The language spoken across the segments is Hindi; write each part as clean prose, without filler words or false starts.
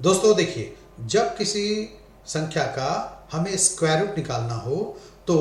दोस्तों देखिए, जब किसी संख्या का हमें स्क्वायर रूट निकालना हो तो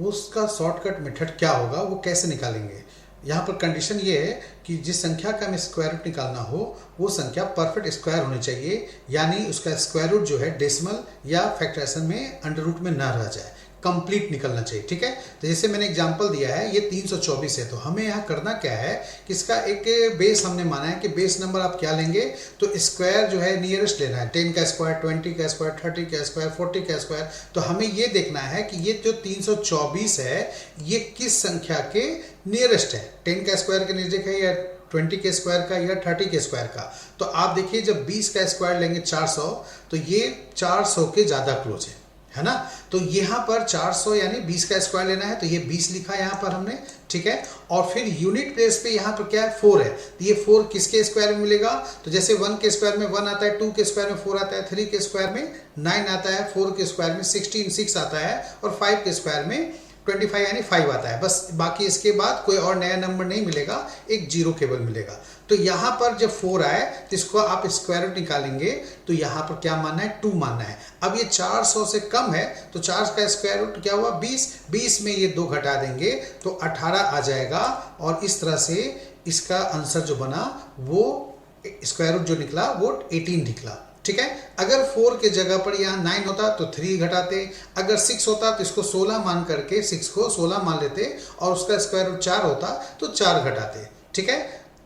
उसका शॉर्टकट मेथड क्या होगा, वो कैसे निकालेंगे। यहाँ पर कंडीशन ये है कि जिस संख्या का हमें स्क्वायर रूट निकालना हो वो संख्या परफेक्ट स्क्वायर होनी चाहिए, यानी उसका स्क्वायर रूट जो है डेसिमल या फैक्टराइजेशन में अंडर रूट में ना रह जाए, कंप्लीट निकलना चाहिए। ठीक है, तो जैसे मैंने एग्जांपल दिया है, ये 324 है, तो हमें यहाँ करना क्या है कि इसका एक बेस हमने माना है कि बेस नंबर आप क्या लेंगे, तो स्क्वायर जो है नियरेस्ट लेना है, 10 का स्क्वायर, 20 का स्क्वायर, 30 का स्क्वायर, 40 का स्क्वायर। तो हमें ये देखना है कि ये जो 324 है ये किस संख्या के नियरेस्ट है, 10 का स्क्वायर के नजदीक है या 20 के स्क्वायर का या 30 के स्क्वायर का। तो आप देखिए, जब 20 का स्क्वायर लेंगे 400, तो ये 400 के ज़्यादा क्लोज है ना। तो यहाँ पर 400 यानी 20 का स्क्वायर लेना है, तो ये 20 लिखा है यहाँ पर हमने। ठीक है, और फिर यूनिट प्लेस पे यहाँ पर क्या है, 4 है, तो ये 4 किसके स्क्वायर में मिलेगा, तो जैसे 1 के स्क्वायर में 1 आता है, 2 के स्क्वायर में 4 आता है, 3 के स्क्वायर में 9 आता है, 4 के स्क्वायर में 16 6 आता है, और 5 के स्क्वायर में 25 यानी 5 आता है। बस बाकी इसके बाद कोई और नया नंबर नहीं मिलेगा, एक जीरो केवल मिलेगा। तो यहाँ पर जब 4 आए तो इसको आप स्क्वायर रूट निकालेंगे, तो यहाँ पर क्या मानना है, 2 मानना है। अब ये 400 से कम है, तो 4 का स्क्वायर रूट क्या हुआ, 20, 20 में ये 2 घटा देंगे तो 18 आ जाएगा, और इस तरह से इसका आंसर जो बना वो स्क्वायर रूट जो निकला वो 18 निकला। ठीक है, अगर 4 के जगह पर यहाँ 9 होता तो 3 घटाते, अगर 6 होता तो इसको 16 मान करके 6 को 16 मान लेते, और उसका स्क्वायर रूट 4 होता तो 4 घटाते। ठीक है,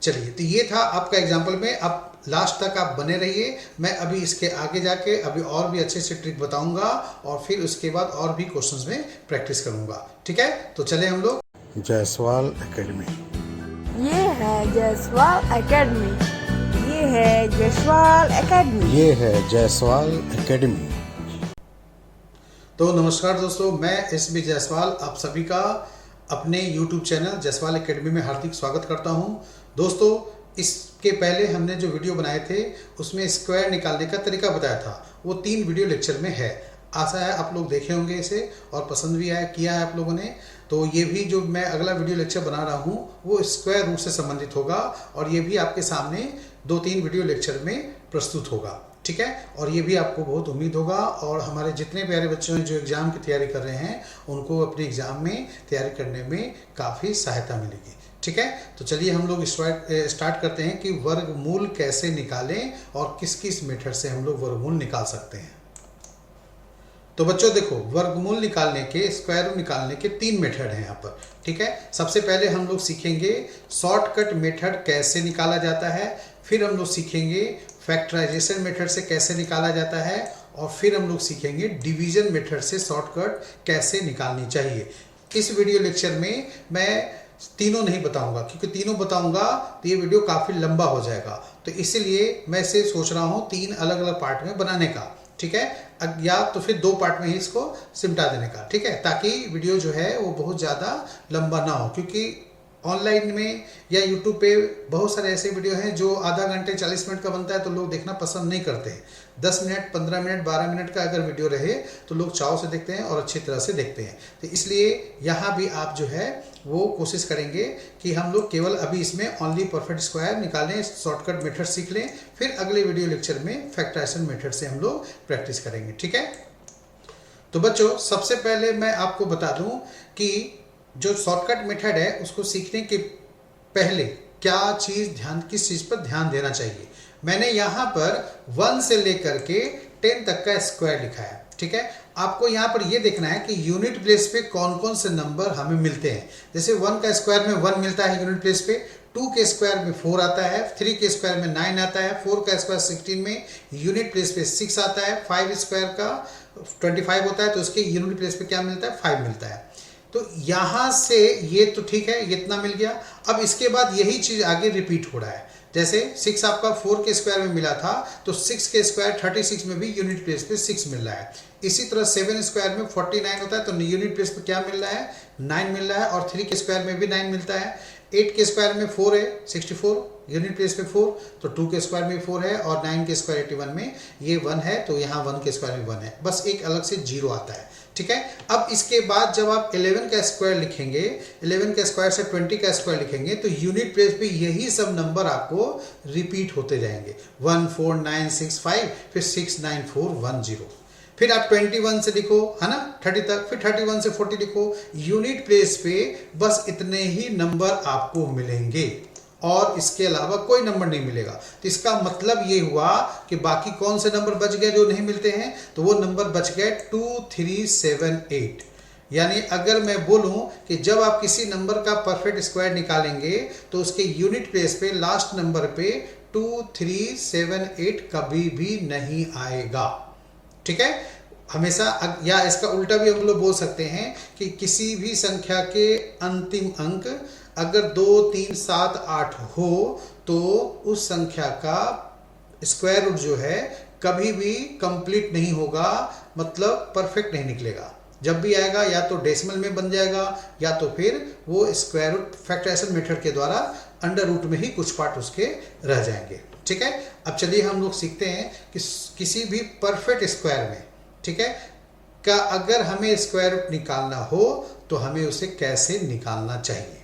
चलिए, तो ये था आपका एग्जाम्पल में। अब लास्ट तक आप बने रहिए, मैं अभी इसके आगे जाके अभी और भी अच्छे से ट्रिक बताऊंगा, और फिर उसके बाद और भी क्वेश्चंस में प्रैक्टिस करूंगा। ठीक है, तो चले हम लोग जायसवाल एकेडमी। ये है जायसवाल एकेडमी। ये है जायसवाल एकेडमी। ये है जायसवाल एकेडमी। तो नमस्कार दोस्तों, मैं एस.बी. जायसवाल आप सभी का अपने YouTube चैनल जायसवाल एकेडमी में हार्दिक स्वागत करता हूं। दोस्तों, इसके पहले हमने जो वीडियो बनाए थे उसमें स्क्वायर निकालने का तरीका बताया था, वो 3 वीडियो लेक्चर में है। आशा है आप लोग देखे होंगे इसे और पसंद भी आया किया है आप लोगों ने। तो ये भी जो मैं अगला वीडियो लेक्चर बना रहा हूँ वो स्क्वायर रूट से संबंधित होगा, और ये भी आपके सामने 2-3 वीडियो लेक्चर में प्रस्तुत होगा। ठीक है, और ये भी आपको बहुत उम्मीद होगा, और हमारे जितने प्यारे बच्चे हैं जो एग्ज़ाम की तैयारी कर रहे हैं उनको अपने एग्ज़ाम में तैयारी करने में काफ़ी सहायता मिलेगी। ठीक है, तो चलिए हम लोग स्टार्ट करते हैं कि वर्गमूल कैसे निकालें और किस किस मेथड से हम लोग वर्गमूल निकाल सकते हैं। तो बच्चों देखो, वर्गमूल निकालने के, स्क्वायर रूट निकालने के 3 मेथड हैं यहाँ पर। ठीक है, सबसे पहले हम लोग सीखेंगे शॉर्टकट मेथड कैसे निकाला जाता है, फिर हम लोग सीखेंगे फैक्टराइजेशन मेथड से कैसे निकाला जाता है, और फिर हम लोग सीखेंगे डिवीजन मेथड से शॉर्टकट कैसे निकालनी चाहिए। इस वीडियो लेक्चर में मैं तीनों नहीं बताऊंगा, क्योंकि तीनों बताऊंगा तो ये वीडियो काफ़ी लंबा हो जाएगा, तो इसीलिए मैं इसे सोच रहा हूँ 3 अलग अलग पार्ट में बनाने का। ठीक है, या तो फिर 2 पार्ट में ही इसको सिमटा देने का। ठीक है, ताकि वीडियो जो है वो बहुत ज़्यादा लंबा ना हो, क्योंकि ऑनलाइन में या यूट्यूब पे बहुत सारे ऐसे वीडियो हैं जो आधा घंटे 40 मिनट का बनता है, तो लोग देखना पसंद नहीं करते हैं। 10 मिनट, 15 मिनट, 12 मिनट का अगर वीडियो रहे तो लोग चाव से देखते हैं और अच्छी तरह से देखते हैं। तो इसलिए यहाँ भी आप जो है वो कोशिश करेंगे कि हम लोग केवल अभी इसमें ओनली परफेक्ट स्क्वायर निकालें, शॉर्टकट मेथड सीख लें, फिर अगले वीडियो लेक्चर में फैक्टराइजेशन मेथड से हम लोग प्रैक्टिस करेंगे। ठीक है, तो बच्चों सबसे पहले मैं आपको बता दूं कि जो शॉर्टकट मेथड है उसको सीखने के पहले किस चीज़ पर ध्यान देना चाहिए। मैंने यहाँ पर 1 से लेकर के 10 तक का स्क्वायर लिखा है। ठीक है, आपको यहाँ पर ये देखना है कि यूनिट प्लेस पे कौन कौन से नंबर हमें मिलते हैं। जैसे 1 का स्क्वायर में 1 मिलता है यूनिट प्लेस पे, 2 के स्क्वायर में 4 आता है, 3 के स्क्वायर में 9 आता है, 4 का स्क्वायर 16 में यूनिट प्लेस पे 6 आता है, 5 स्क्वायर का 25 होता है, तो उसके यूनिट प्लेस पे क्या मिलता है, 5 मिलता है। तो यहाँ से ये तो ठीक है, ये इतना मिल गया। अब इसके बाद यही चीज़ आगे रिपीट हो रहा है। जैसे 6 आपका 4 के स्क्वायर में मिला था, तो 6 के स्क्वायर 36 में भी यूनिट प्लेस पे 6 मिल रहा है। इसी तरह 7 स्क्वायर में 49 होता है, तो यूनिट प्लेस पे क्या मिल रहा है, 9 मिल रहा है, और 3 के स्क्वायर में भी 9 मिलता है। 8 के स्क्वायर में 4 है, 64, यूनिट प्लेस पे 4, तो 2 के स्क्वायर में 4 है, और 9 के स्क्वायर 81 में ये 1 है, तो यहाँ 1 के स्क्वायर में 1 है, बस एक अलग से 0 आता है। ठीक है। अब इसके बाद जब आप 11 का स्क्वायर लिखेंगे, 11 का स्क्वायर से 20 का स्क्वायर लिखेंगे तो यूनिट प्लेस पे यही सब नंबर आपको रिपीट होते जाएंगे, 14965, फिर 69410, फिर आप 21 से लिखो, है ना, 30 तक, फिर 31 से 40 लिखो। यूनिट प्लेस पे बस इतने ही नंबर आपको मिलेंगे और इसके अलावा कोई नंबर नहीं मिलेगा। तो इसका मतलब ये हुआ कि बाकी कौन से नंबर बच गए जो नहीं मिलते हैं, तो वो नंबर बच गए 2378। यानी अगर मैं बोलूं कि जब आप किसी नंबर का परफेक्ट स्क्वायर निकालेंगे तो उसके यूनिट प्लेस पे लास्ट नंबर पे 2378 कभी भी नहीं आएगा, ठीक है, हमेशा। या इसका उल्टा भी हम लोग बोल सकते हैं कि किसी भी संख्या के अंतिम अंक अगर 2, 3, 7, 8 हो तो उस संख्या का स्क्वायर रूट जो है कभी भी कंप्लीट नहीं होगा, मतलब परफेक्ट नहीं निकलेगा। जब भी आएगा या तो डेसिमल में बन जाएगा या तो फिर वो स्क्वायर रूट फैक्टराइजेशन मेथड के द्वारा अंडर रूट में ही कुछ पार्ट उसके रह जाएंगे, ठीक है। अब चलिए हम लोग सीखते हैं कि किसी भी परफेक्ट स्क्वायर में, ठीक है, का अगर हमें स्क्वायर रूट निकालना हो तो हमें उसे कैसे निकालना चाहिए।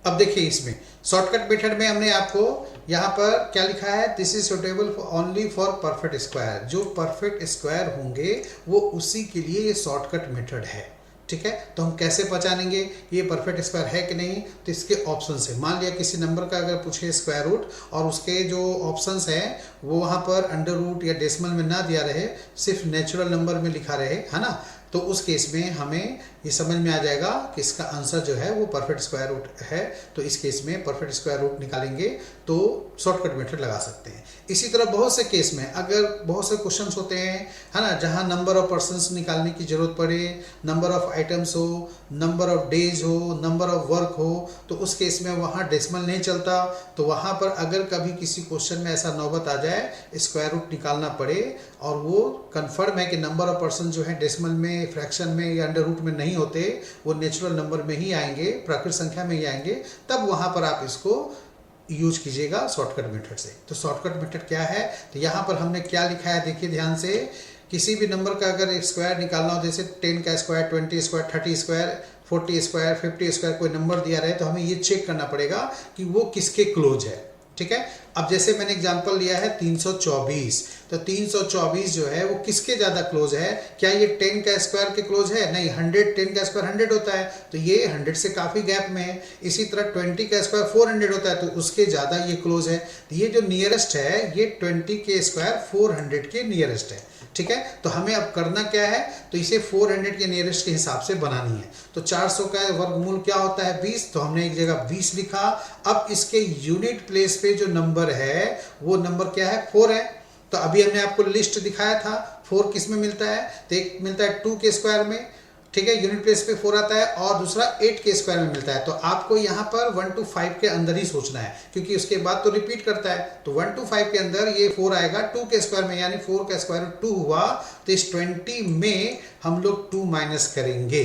अब देखिए इसमें शॉर्टकट मेथड में हमने आपको यहाँ पर क्या लिखा है, this is suitable only for perfect square. जो परफेक्ट स्क्वायर होंगे वो उसी के लिए ये शॉर्टकट मेथड है, ठीक है। तो हम कैसे पहचानेंगे ये परफेक्ट स्क्वायर है कि नहीं, तो इसके ऑप्शन से मान लिया किसी नंबर का अगर पूछे स्क्वायर रूट और उसके जो ऑप्शंस हैं वो वहाँ पर अंडर रूट या डेसिमल में ना दिया रहे, सिर्फ नेचुरल नंबर में लिखा रहे, है ना, तो उस केस में हमें ये समझ में आ जाएगा कि इसका आंसर जो है वो परफेक्ट स्क्वायर रूट है। तो इस केस में परफेक्ट स्क्वायर रूट निकालेंगे तो शॉर्टकट मेथड लगा सकते हैं। इसी तरह बहुत से केस में अगर बहुत से क्वेश्चंस होते हैं, है ना, जहां नंबर ऑफ पर्सन्स निकालने की जरूरत पड़े, नंबर ऑफ आइटम्स हो, नंबर ऑफ डेज हो, नंबर ऑफ वर्क हो, तो उस केस में वहाँ डेसिमल नहीं चलता। तो वहाँ पर अगर कभी किसी क्वेश्चन में ऐसा नौबत आ जाए स्क्वायर रूट निकालना पड़े और वो कन्फर्म है कि नंबर ऑफ पर्सन जो है डेसिमल में, फ्रैक्शन में या अंडर रूट में नहीं होते, वो नेचुरल नंबर में ही आएंगे, प्राकृतिक संख्या में ही आएंगे, तब वहाँ पर आप इसको यूज कीजिएगा शॉर्टकट मेथड से। तो शॉर्टकट मेथड क्या है, तो यहाँ पर हमने क्या लिखा है देखिए ध्यान से। किसी भी नंबर का अगर स्क्वायर निकालना हो, जैसे 10 का square, 20 square, 30 square, 40 square, 50 square कोई नंबर दिया रहे तो हमें ये चेक करना पड़ेगा कि वो किसके क्लोज है, ठीक है। अब जैसे मैंने एग्जांपल लिया है 324, तो 324 जो है वो किसके ज़्यादा क्लोज है, क्या ये 10 का स्क्वायर के क्लोज है, नहीं, 100, 10 का स्क्वायर 100 होता है तो ये 100 से काफ़ी गैप में है। इसी तरह 20 का स्क्वायर 400 होता है तो उसके ज़्यादा ये क्लोज है। तो ये जो नियरेस्ट है ये 20 के स्क्वायर 400 के नियरेस्ट है, ठीक है। तो हमें अब करना क्या है, तो इसे 400 के नियरेस्ट के हिसाब से बनानी है। तो 400 का वर्गमूल क्या होता है 20, तो हमने एक जगह 20 लिखा। अब इसके यूनिट प्लेस पे जो नंबर है वो नंबर क्या है, 4 है। तो अभी हमने आपको लिस्ट दिखाया था 4 किस में मिलता है, तो एक मिलता है 2 के स्क्वायर में, ठीक है, यूनिट प्लेस पे 4 आता है, और दूसरा 8 के स्क्वायर में मिलता है। तो आपको यहाँ पर 1 to 5 के अंदर ही सोचना है क्योंकि उसके बाद तो रिपीट करता है। तो 1 to 5 के अंदर ये 4 आएगा 2 के स्क्वायर में, यानी 4 का स्क्वायर 2 हुआ। तो इस 20 में हम लोग 2 माइनस करेंगे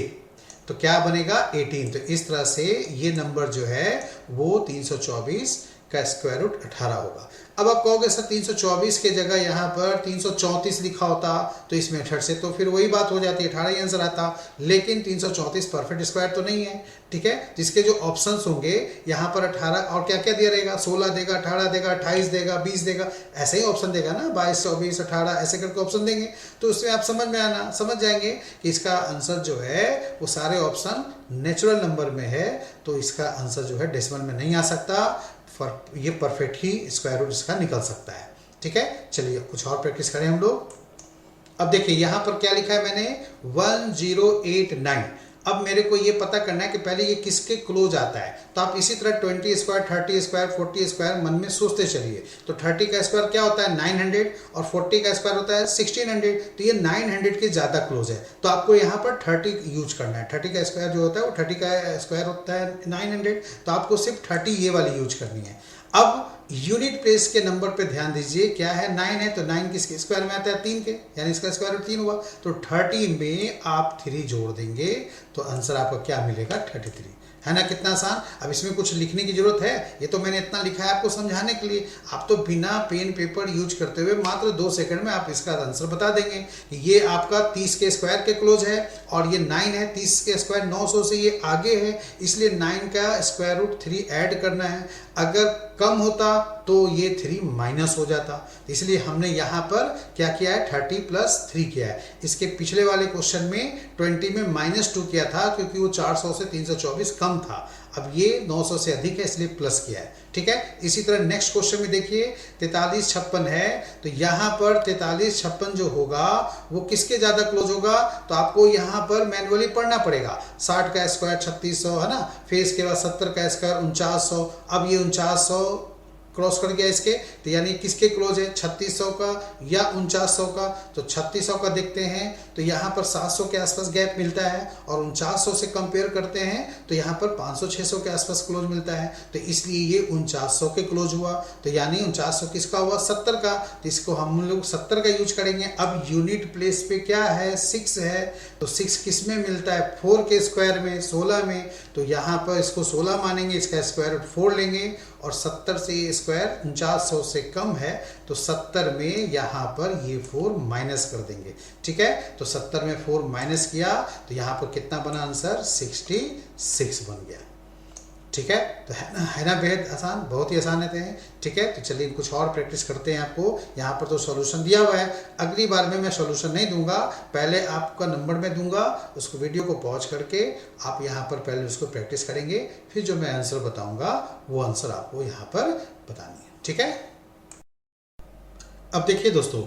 तो क्या बनेगा 18। तो इस तरह से ये नंबर जो है वो 324 का स्क्वायर रूट 18 होगा। अब आप कहोगे सर 324 के जगह यहाँ पर 334 लिखा होता तो इस मेथड से तो फिर वही बात हो जाती, 18 ही आंसर आता। लेकिन 334 परफेक्ट स्क्वायर तो नहीं है, ठीक है। जिसके जो ऑप्शंस होंगे यहाँ पर 18 और क्या क्या दिया रहेगा, 16 देगा, 18 देगा, 28 देगा, 20 देगा, ऐसे ही ऑप्शन देगा ना, 22, 24, 18 ऐसे करके ऑप्शन देंगे। तो उसमें आप समझ जाएंगे कि इसका आंसर जो है वो सारे ऑप्शन नेचुरल नंबर में है, तो इसका आंसर जो है डेसिमल में नहीं आ सकता, ये परफेक्ट ही स्क्वायर रूट इसका निकल सकता है, ठीक है। चलिए कुछ और प्रैक्टिस करें हम लोग। अब देखिए यहाँ पर क्या लिखा है मैंने 1089। अब मेरे को ये पता करना है कि पहले ये किसके क्लोज आता है। तो आप इसी तरह 20 स्क्वायर, 30 स्क्वायर, 40 स्क्वायर मन में सोचते चलिए। तो 30 का स्क्वायर क्या होता है 900 और 40 का स्क्वायर होता है 1600। तो ये 900 के ज़्यादा क्लोज है, तो आपको यहाँ पर 30 यूज करना है। 30 का स्क्वायर जो होता है वो 30 का स्क्वायर होता है 900, तो आपको सिर्फ 30 ये वाली यूज करनी है। अब यूनिट प्लेस के नंबर पे ध्यान दीजिए, क्या है 9 है, तो 9 किसके स्क्वायर में आता है 3 के, यानी इसका स्क्वायर रूट 3 हुआ। तो 30 में आप 3 जोड़ देंगे तो आंसर आपका क्या मिलेगा 33। है ना, कितना आसान। अब इसमें कुछ लिखने की जरूरत है, ये तो मैंने इतना लिखा है आपको समझाने के लिए। आप तो बिना पेन पेपर यूज करते हुए मात्र 2 सेकंड में आप इसका आंसर बता देंगे। ये आपका 30 के स्क्वायर के क्लोज है और ये 9 है। 30 के स्क्वायर 900 से ये आगे है, इसलिए 9 का स्क्वायर रूट 3 ऐड करना है। अगर कम होता तो ये 3 माइनस हो जाता, इसलिए हमने यहाँ पर क्या किया है, 30 प्लस 3 किया है। इसके पिछले वाले क्वेश्चन में 20 में -2 किया था क्योंकि वो 400 से 324 कम था। अब ये 900 से अधिक है इसलिए प्लस किया है, ठीक है। इसी तरह नेक्स्ट क्वेश्चन में देखिए 43 56 है, तो यहाँ पर 43 56 जो होगा वो किसके ज़्यादा क्लोज होगा, तो आपको यहाँ पर मैनुअली पढ़ना पड़ेगा। 60 का स्क्वायर 3600 है ना, फिर इसके बाद 70 का स्क्वायर 4900। अब ये 4900 क्रॉस कर गया इसके, तो यानी किसके क्लोज है, 3600 का या 4900 का। तो 3600 का देखते हैं तो यहाँ पर 700 के आसपास गैप मिलता है, और 4900 से कंपेयर करते हैं तो यहाँ पर 500-600 के आसपास क्लोज मिलता है, तो इसलिए ये 4900 के क्लोज हुआ। तो यानी 4900 किसका हुआ, 70 का, तो इसको हम लोग 70 का यूज करेंगे। अब यूनिट प्लेस पे क्या है, 6 है, तो 6 किस में मिलता है, 4 के स्क्वायर में, 16 में, तो यहाँ पर इसको 16 मानेंगे, इसका स्क्वायर रूट 4 लेंगे, और 70 से ये स्क्वायर 4900 से कम है, तो 70 में यहाँ पर ये 4 माइनस कर देंगे, ठीक है। तो 70 में 4 माइनस किया तो यहाँ पर कितना बना आंसर, 66 बन गया, ठीक है। तो है ना बेहद आसान, बहुत ही आसान रहते हैं, ठीक है। तो चलिए कुछ और प्रैक्टिस करते हैं। आपको यहाँ पर तो सॉल्यूशन दिया हुआ है, अगली बार में मैं सॉल्यूशन नहीं दूंगा, पहले आपका नंबर में दूंगा, उसको वीडियो को पॉज करके आप यहाँ पर पहले उसको प्रैक्टिस करेंगे, फिर जो मैं आंसर बताऊंगा वो आंसर आपको यहाँ पर बतानी है, ठीक है। अब देखिए दोस्तों,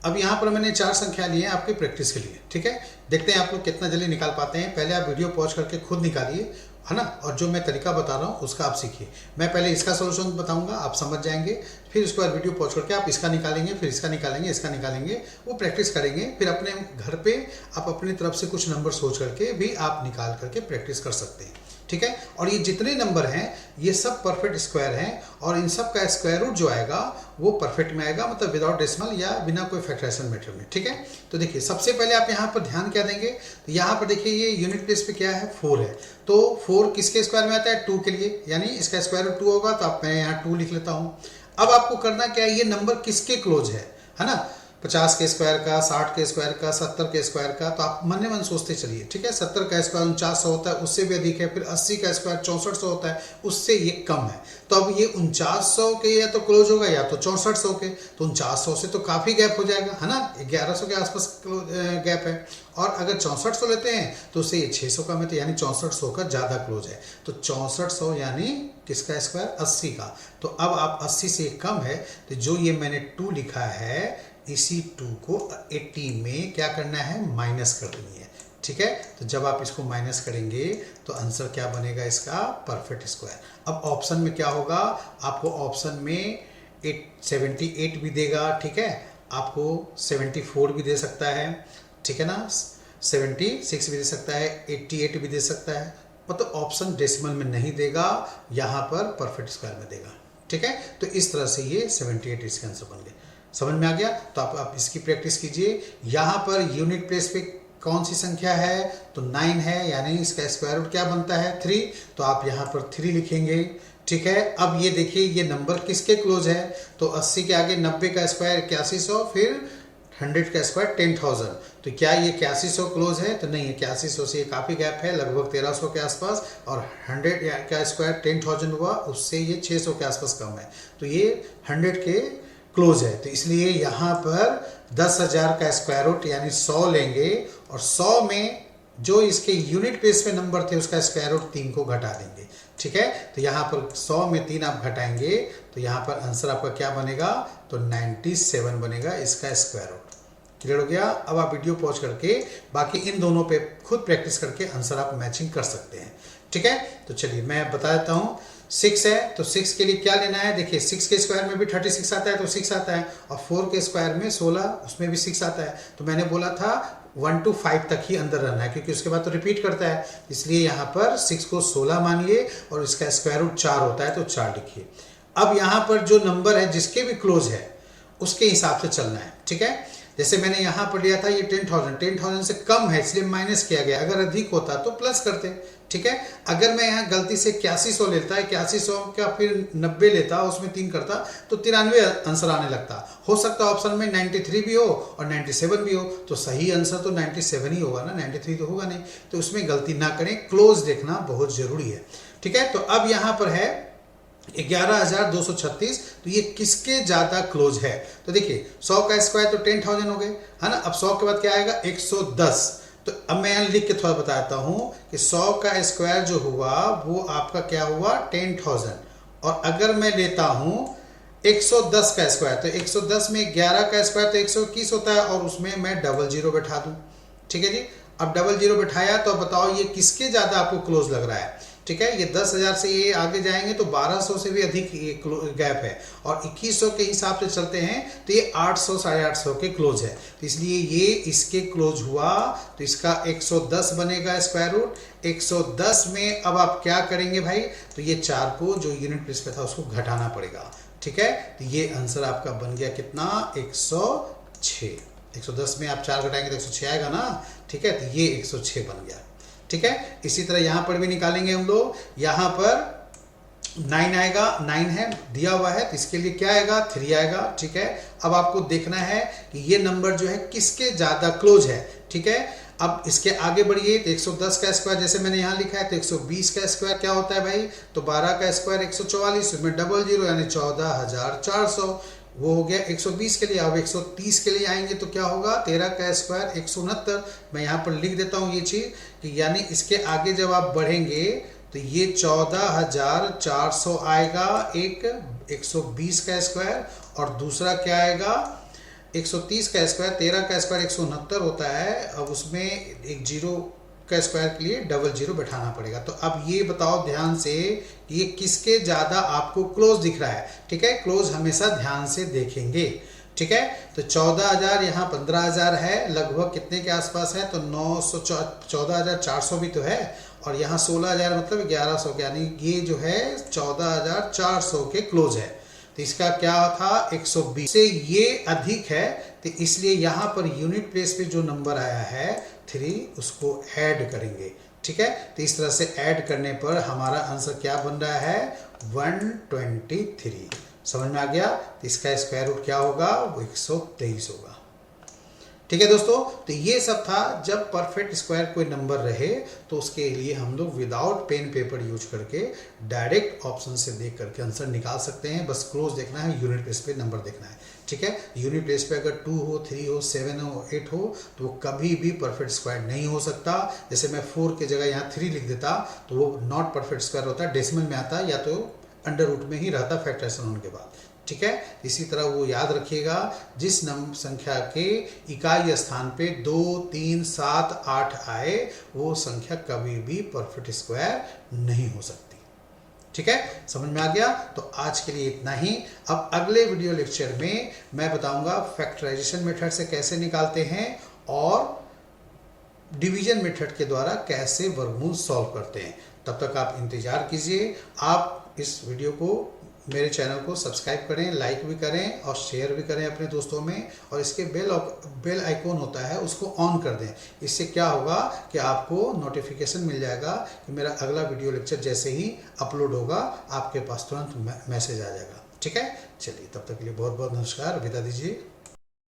अब यहाँ पर मैंने 4 संख्या लिए हैं आपकी प्रैक्टिस के लिए, ठीक है। देखते हैं आप लोग कितना जल्दी निकाल पाते हैं। पहले आप वीडियो पॉज करके खुद निकालिए, है ना, और जो मैं तरीका बता रहा हूँ उसका आप सीखिए। मैं पहले इसका सॉल्यूशन बताऊंगा, आप समझ जाएंगे, फिर उसके बाद वीडियो पॉज करके आप इसका निकालेंगे, फिर इसका निकालेंगे, इसका निकालेंगे, वो प्रैक्टिस करेंगे। फिर अपने घर पे आप अपनी तरफ से कुछ नंबर सोच करके भी आप निकाल करके प्रैक्टिस कर सकते हैं, ठीक है। और ये जितने नंबर हैं ये सब परफेक्ट स्क्वायर हैं, और इन सब का स्क्वायर रूट जो आएगा वो परफेक्ट में आएगा, मतलब विदाउट डेसिमल या बिना कोई फैक्टराइजेशन मेथड में, ठीक है। तो देखिए सबसे पहले आप यहाँ पर ध्यान क्या देंगे, तो यहाँ पर देखिए ये यूनिट प्लेस पे क्या है, 4 है, तो 4 किसके स्क्वायर में आता है, 2 के लिए, यानी इसका स्क्वायर रूट 2 होगा, तो आप मैं यहाँ 2 लिख लेता हूँ। अब आपको करना क्या है, ये नंबर किसके क्लोज है ना, 50 के स्क्वायर का, 60 के स्क्वायर का, 70 के स्क्वायर का, तो आप मन मन सोचते चलिए, ठीक है। 70 का स्क्वायर 4900 होता है, उससे भी अधिक है। फिर 80 का स्क्वायर 6400 होता है, उससे ये कम है। तो अब ये 4900 के या तो क्लोज होगा या तो 6400 के, तो 4900 से तो काफ़ी गैप हो जाएगा, है ना, 1100 के आसपास गैप है। और अगर 6400 लेते हैं तो उससे ये 600 कम है, तो यानी 6400 का ज़्यादा क्लोज है। तो 6400 यानी किसका स्क्वायर, 80 का। तो अब आप 80 से कम है, तो जो ये मैंने 2 लिखा है, इसी 2 को 80 में क्या करना है, माइनस कर देनी है, ठीक है। तो जब आप इसको माइनस करेंगे तो आंसर क्या बनेगा इसका, परफेक्ट स्क्वायर। अब ऑप्शन में क्या होगा, आपको ऑप्शन में 78 भी देगा, ठीक है, आपको 74 भी दे सकता है, ठीक है ना, 76 भी दे सकता है, 88 भी दे सकता है, मतलब ऑप्शन डेसिमल में नहीं देगा, यहाँ पर परफेक्ट स्क्वायर में देगा, ठीक है। तो इस तरह से ये 78 इसका आंसर बन गया। समझ में आ गया। तो आप इसकी प्रैक्टिस कीजिए। यहाँ पर यूनिट प्लेस पे कौन सी संख्या है, तो 9 है, यानी इसका स्क्वायर रूट क्या बनता है, 3, तो आप यहाँ पर 3 लिखेंगे, ठीक है। अब ये देखिए ये नंबर किसके क्लोज है, तो 80 के आगे 90 का स्क्वायर 8100, फिर 100 का स्क्वायर 10,000, तो क्या ये 8100 क्लोज है, तो नहीं है, 8100 से ये काफ़ी गैप है, लगभग 1300 के आसपास, और 100 का स्क्वायर 10,000 हुआ, उससे ये 600 के आसपास कम है, तो ये 100 के क्लोज है। तो इसलिए यहाँ पर 10,000 का स्क्वायर रूट यानी 100 लेंगे, और 100 में जो इसके यूनिट प्लेस पे नंबर थे उसका स्क्वायर रूट 3 को घटा देंगे, ठीक है। तो यहाँ पर 100 में 3 आप घटाएंगे तो यहाँ पर आंसर आपका क्या बनेगा, तो 97 बनेगा इसका स्क्वायर रूट। क्लियर हो गया। अब आप वीडियो पॉज करके बाकी इन दोनों पे खुद प्रैक्टिस करके आंसर आप मैचिंग कर सकते हैं, ठीक है। तो चलिए मैं बता देता हूँ। 6 है तो 6 के लिए क्या लेना है, देखिए 6 के स्क्वायर में भी 36 आता है तो 6 आता है, और 4 के स्क्वायर में 16 उसमें भी 6 आता है। तो मैंने बोला था 1 to 5 तक ही अंदर रहना है, क्योंकि उसके बाद तो रिपीट करता है, इसलिए यहाँ पर 6 को 16 मानिए, और इसका स्क्वायर रूट 4 होता है तो 4 लिखिए। अब यहाँ पर जो नंबर है जिसके भी क्लोज है उसके हिसाब से चलना है, ठीक है। जैसे मैंने यहाँ पर लिया था ये 10,000 से कम है इसलिए माइनस किया गया, अगर अधिक होता तो प्लस करते। ठीक है, अगर मैं यहाँ गलती से 8100 लेता, 8100 का फिर 90 लेता, उसमें 3 करता तो 93 आंसर आने लगता। हो सकता ऑप्शन में 93 भी हो और 97 भी हो, तो सही आंसर तो 97 ही होगा ना, 93 तो होगा नहीं। तो उसमें गलती ना करें, क्लोज देखना बहुत जरूरी है। ठीक है, तो अब यहाँ पर है 11,236, तो ये किसके ज्यादा क्लोज है? तो देखिए 100 का स्क्वायर तो 10,000 हो गए, है ना। अब 100 के बाद क्या आएगा? 110। तो अब मैं यहाँ लिख के थोड़ा बताता हूं कि 100 का स्क्वायर जो हुआ वो आपका क्या हुआ? 10,000। और अगर मैं लेता हूं 110 का स्क्वायर, तो 110 में 11 का स्क्वायर तो 121 होता है, और उसमें मैं डबल जीरो बैठा दूं। ठीक है जी, अब डबल जीरो बैठाया तो बताओ ये किसके ज्यादा आपको क्लोज लग रहा है? ठीक है, ये 10,000 से ये आगे जाएंगे तो 1200 से भी अधिक ये गैप है, और 2100 के हिसाब से चलते हैं तो ये 800 850 के क्लोज है। तो इसलिए ये इसके क्लोज हुआ, तो इसका 110 बनेगा स्क्वायर रूट। 110 में अब आप क्या करेंगे भाई? तो ये 4 को जो यूनिट प्लेस पे था उसको घटाना पड़ेगा। ठीक है, तो ये आंसर आपका बन गया कितना? 106। 110 में आप 4 घटाएंगे तो 106 आएगा ना। ठीक है, तो ये 106 बन गया। ठीक है, इसी तरह यहां पर भी निकालेंगे हम लोग। यहां पर 9 आएगा, 9 है दिया हुआ है, तो इसके लिए क्या आएगा? 3 आएगा। ठीक है, अब आपको देखना है कि ये नंबर जो है किसके ज्यादा क्लोज है। ठीक है, अब इसके आगे बढ़िए, तो 110 का स्क्वायर जैसे मैंने यहाँ लिखा है, तो 120 का स्क्वायर क्या होता है भाई? तो 12 का स्क्वायर 144, उसमें डबल जीरो यानी 14,400, वो हो गया 120 के लिए। अब 130 के लिए आएंगे तो क्या होगा? 13 का स्क्वायर 169। मैं यहाँ पर लिख देता हूँ ये चीज कि यानी इसके आगे जब आप बढ़ेंगे तो ये 14,400 आएगा एक 120 का स्क्वायर, और दूसरा क्या आएगा? 130 का स्क्वायर, 13 का स्क्वायर 169 होता है। अब उसमें एक जीरो का स्क्वायर के लिए डबल जीरो बैठाना पड़ेगा। तो अब ये बताओ ध्यान से कि ये किसके ज्यादा आपको क्लोज दिख रहा है? ठीक है, क्लोज हमेशा ध्यान से देखेंगे। ठीक है, तो 14,000 यहाँ 15,000 है, लगभग कितने के आसपास है? तो 14,400 भी तो है, और यहाँ 16,000 मतलब 1100, यानी ये जो है 14,400 के क्लोज है। तो इसका क्या था? 120 से ये अधिक है, तो इसलिए यहाँ पर यूनिट प्लेस पे जो नंबर आया है 3, उसको ऐड करेंगे। ठीक है, तो इस तरह से ऐड करने पर हमारा आंसर क्या बन रहा है? 123। समझ में आ गया? तो इसका स्क्वायर रूट क्या होगा? वो 123 होगा। ठीक है दोस्तों, तो ये सब था। जब परफेक्ट स्क्वायर कोई नंबर रहे तो उसके लिए हम लोग विदाउट पेन पेपर यूज करके डायरेक्ट ऑप्शन से देख करके आंसर निकाल सकते हैं। बस क्लोज देखना है, यूनिट प्लेस पे नंबर देखना है। ठीक है, यूनिट प्लेस पे अगर 2 हो, 3 हो, 7 हो, 8 हो तो वो कभी भी परफेक्ट स्क्वायर नहीं हो सकता। जैसे मैं 4 की जगह यहाँ 3 लिख देता तो वो नॉट परफेक्ट स्क्वायर होता, डेसिमल में आता या तो अंडर रूट में ही रहता फैक्टराइजेशन होने के बाद। ठीक है, इसी तरह वो याद रखिएगा, जिस नंबर संख्या के इकाई स्थान पे 2, 3, 7, 8 आए वो संख्या कभी भी परफेक्ट स्क्वायर नहीं हो सकती। ठीक है, समझ में आ गया? तो आज के लिए इतना ही। अब अगले वीडियो लेक्चर में मैं बताऊंगा फैक्टराइजेशन मेथड से कैसे निकालते हैं और डिवीजन मेथड के द्वारा कैसे वर्गमूल सॉल्व करते हैं। तब तक आप इंतजार कीजिए। आप इस वीडियो को, मेरे चैनल को सब्सक्राइब करें, लाइक भी करें और शेयर भी करें अपने दोस्तों में, और इसके बेल आइकॉन होता है उसको ऑन कर दें। इससे क्या होगा कि आपको नोटिफिकेशन मिल जाएगा कि मेरा अगला वीडियो लेक्चर जैसे ही अपलोड होगा आपके पास तुरंत मैसेज आ जाएगा। ठीक है, चलिए तब तक के लिए बहुत बहुत नमस्कार, विदा दीजिए।